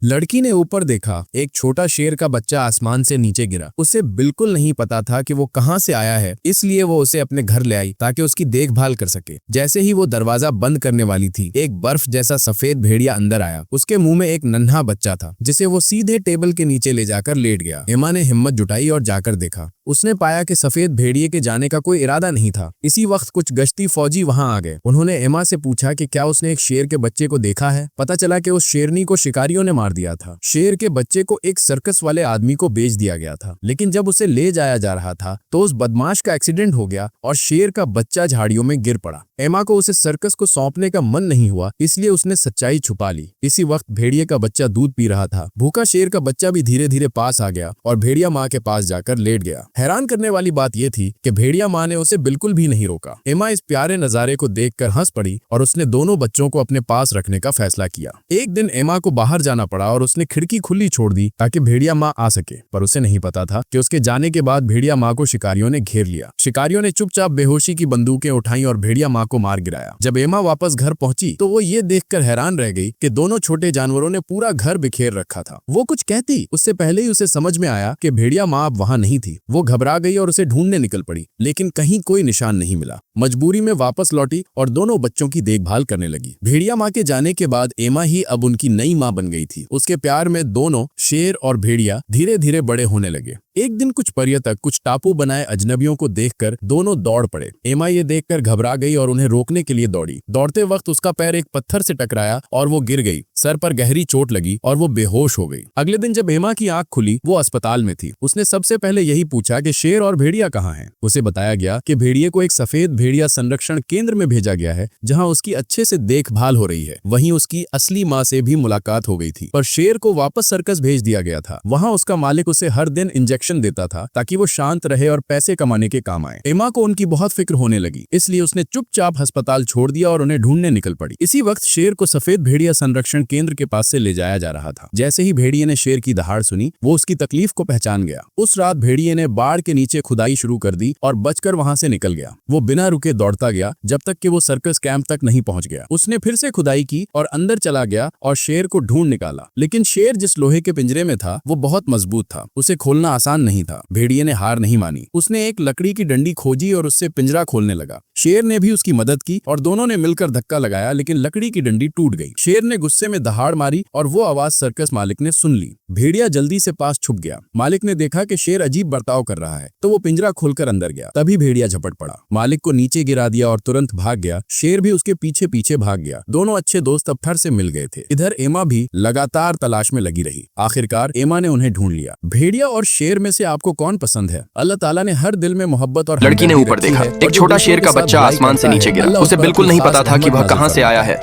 लड़की ने ऊपर देखा, एक छोटा शेर का बच्चा आसमान से नीचे गिरा। उसे बिल्कुल नहीं पता था कि वो कहाँ से आया है, इसलिए वो उसे अपने घर ले आई ताकि उसकी देखभाल कर सके। जैसे ही वो दरवाजा बंद करने वाली थी, एक बर्फ जैसा सफेद भेड़िया अंदर आया। उसके मुंह में एक नन्हा बच्चा था, जिसे वो सीधे टेबल के नीचे ले जाकर लेट गया। एमा ने हिम्मत जुटाई और जाकर देखा। उसने पाया कि सफेद भेड़िए के जाने का कोई इरादा नहीं था। इसी वक्त कुछ गश्ती फौजी वहां आ गए। उन्होंने एमा से पूछा कि क्या उसने एक शेर के बच्चे को देखा है। पता चला कि उस शेरनी को शिकारियों ने मार दिया था। शेर के बच्चे को एक सर्कस वाले आदमी को बेच दिया गया था, लेकिन जब उसे ले जाया जा रहा था तो उस बदमाश का एक्सीडेंट हो गया और शेर का बच्चा झाड़ियों में गिर पड़ा। एमा को उसे सर्कस को सौंपने का मन नहीं हुआ, इसलिए उसने सच्चाई छुपा ली। इसी वक्त भेड़िए का बच्चा दूध पी रहा था। भूखा शेर का बच्चा भी धीरे धीरे पास आ गया और भेड़िया माँ के पास जाकर लेट गया। हैरान करने वाली बात यह थी कि भेड़िया माँ ने उसे बिल्कुल भी नहीं रोका। एमा इस प्यारे नजारे को देखकर हंस पड़ी और उसने दोनों बच्चों को अपने पास रखने का फैसला किया। एक दिन एमा को बाहर जाना पड़ा और उसने खिड़की खुली छोड़ दी ताकि भेड़िया माँ आ सके, पर उसे नहीं पता था कि उसके जाने के बाद भेड़िया माँ को शिकारियों ने घेर लिया। शिकारियों ने चुपचाप बेहोशी की बंदूकें उठाई और भेड़िया माँ को मार गिराया। जब एमा वापस घर पहुंची तो वो ये देखकर हैरान रह गई कि दोनों छोटे जानवरों ने पूरा घर बिखेर रखा था। वो कुछ कहती उससे पहले ही उसे समझ में आया कि भेड़िया माँ अब वहां नहीं थी। वो घबरा गई और उसे ढूंढने निकल पड़ी, लेकिन कहीं कोई निशान नहीं मिला। मजबूरी में वापस लौटी और दोनों बच्चों की देखभाल करने लगी। भेड़िया माँ के जाने के बाद एमा ही अब उनकी नई माँ बन गई थी। उसके प्यार में दोनों शेर और भेड़िया धीरे धीरे बड़े होने लगे। एक दिन कुछ पर्यटक कुछ टापू बनाए अजनबियों को देखकर दोनों दौड़ पड़े। एमा ये देखकर घबरा गई और उन्हें रोकने के लिए दौड़ी। दौड़ते वक्त उसका पैर एक पत्थर से टकराया और वो गिर गई। सर पर गहरी चोट लगी और वो बेहोश हो गई। अगले दिन जब एमा की आंख खुली, वो अस्पताल में थी। उसने सबसे पहले यही पूछा कि शेर और भेड़िया कहाँ हैं। उसे बताया गया कि भेड़िए को एक सफेद भेड़िया संरक्षण केंद्र में भेजा गया है, जहाँ उसकी अच्छे से देखभाल हो रही है। वहीं उसकी असली माँ से भी मुलाकात हो गई थी। पर शेर को वापस सर्कस भेज दिया गया था। वहाँ उसका मालिक उसे हर दिन इंजेक्शन देता था ताकि वो शांत रहे और पैसे कमाने के काम आए। एमा को उनकी बहुत फिक्र होने लगी, इसलिए उसने चुपचाप अस्पताल छोड़ दिया और उन्हें ढूंढने निकल पड़ी। इसी वक्त शेर को सफेद भेड़िया संरक्षण केंद्र के पास से ले जाया जा रहा था। जैसे ही भेड़िए ने शेर की दहाड़ सुनी, वो उसकी तकलीफ को पहचान गया। उस रात भेड़िए ने बाड़ के नीचे खुदाई शुरू कर दी और बचकर वहां से निकल गया। वो बिना रुके दौड़ता गया जब तक कि वो सर्कस कैंप तक नहीं पहुंच गया। उसने फिर से खुदाई की और अंदर चला गया और शेर को ढूंढ निकाला, लेकिन शेर जिस लोहे के पिंजरे में था वो बहुत मजबूत था। उसे खोलना आसान नहीं था। भेड़िए ने हार नहीं मानी। उसने एक लकड़ी की डंडी खोजी और उससे पिंजरा खोलने लगा। शेर ने भी उसकी मदद की और दोनों ने मिलकर धक्का लगाया, लेकिन लकड़ी की डंडी टूट गई। शेर ने गुस्से में दहाड़ मारी और वो आवाज सर्कस मालिक ने सुन ली। भेड़िया जल्दी से पास छुप गया। मालिक ने देखा कि शेर अजीब बर्ताव कर रहा है, तो वो पिंजरा खोलकर अंदर गया। तभी भेड़िया झपट पड़ा, मालिक को नीचे गिरा दिया और तुरंत भाग गया। शेर भी उसके पीछे पीछे भाग गया। दोनों अच्छे दोस्त अब फिर से मिल गए थे। इधर एमा भी लगातार तलाश में लगी रही। आखिरकार एमा ने उन्हें ढूंढ लिया। भेड़िया और शेर में से आपको कौन पसंद है? अल्लाह ताला ने हर दिल में मोहब्बत और लड़की ने ऊपर देखा, एक छोटा शेर का बच्चा आसमान से नीचे गिरा। उसे बिल्कुल नहीं पता था कि वह कहां से आया है।